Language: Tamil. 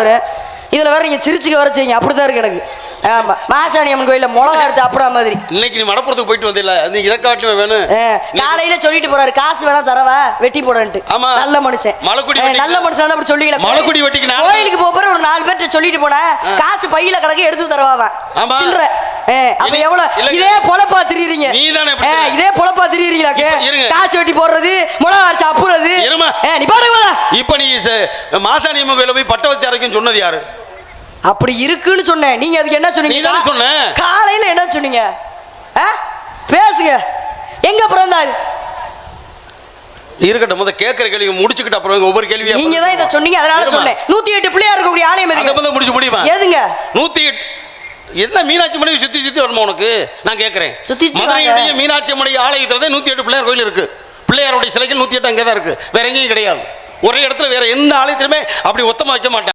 வரும். இதுல வேற நீங்க சிரிச்சுக்க வர செய்யுங்க. அப்படித்தான் இருக்கு எனக்கு. ஆமா, மாசாணி அம்மன் கோயில மிளகா எடுத்து அப்படா மாதிரி. இன்னைக்கு நீ மடப்புறத்துக்கு போயிட்டு வந்தில்ல, நீ இதை காட்டுமே வேணும். காலையில சொல்லிட்டு போறாரு, காசு வேணா தரவா வெட்டி போடன்ட்டு. ஆமா, நல்ல மனுஷன். மலைக்குடி நல்ல மனுஷன் தான் அப்படி சொல்லிக்கல. மலைக்குடி வெட்டிக்கு கோயிலுக்கு போற ஒரு 4 பேர்ட்ட சொல்லிட்டு போனா காசு பையில கிடக்கு எடுத்து தரவா. சில்ற அப்ப எவ்வளவு இதே பொழப்பா திரியறீங்க. இதே பொழப்பா திரியறீங்களாக்கு. காசு வெட்டி போடுறது, மிளகா அரைச்சு அப்புறது. நீ பாருங்க. இப்ப நீ மாசாணி அம்மன் கோயில போய் பட்ட வச்சு அரைக்கும் சொன்னது யாரு? அப்படி இருக்குன்னு சொன்னேன். நீங்க அதுக்கு என்ன சொன்னீங்க? காலையில என்ன சொன்னீங்க? பேசுங்க. எங்க பிறந்தாரு இருக்கட்டும், முத கேட்கிற கேள்வி முடிச்சுக்கிட்டு அப்புறம் ஒவ்வொரு கேள்வியா. நீங்க தான் இதை சொன்னீங்க, அதனால சொன்னேன். 108 பிள்ளையா இருக்கக்கூடிய ஆலயம் எதுங்க? முடிச்சு முடியுமா? எதுங்க 108? என்ன மீனாட்சி மணி சுத்தி சுத்தி வரணும் உனக்கு? நான் கேட்கிறேன். மதுரையுடைய மீனாட்சி மணி ஆலயத்துல 108 பிள்ளையார் கோயில் இருக்கு. பிள்ளையாருடைய சிலைகள் 108 அங்கேதான் இருக்கு, வேற எங்கேயும் கிடையாது. ஒரே இடத்துல வேற எந்த ஆலயத்திலுமே அப்படி ஒத்தமா வைக்க மாட்டேன்.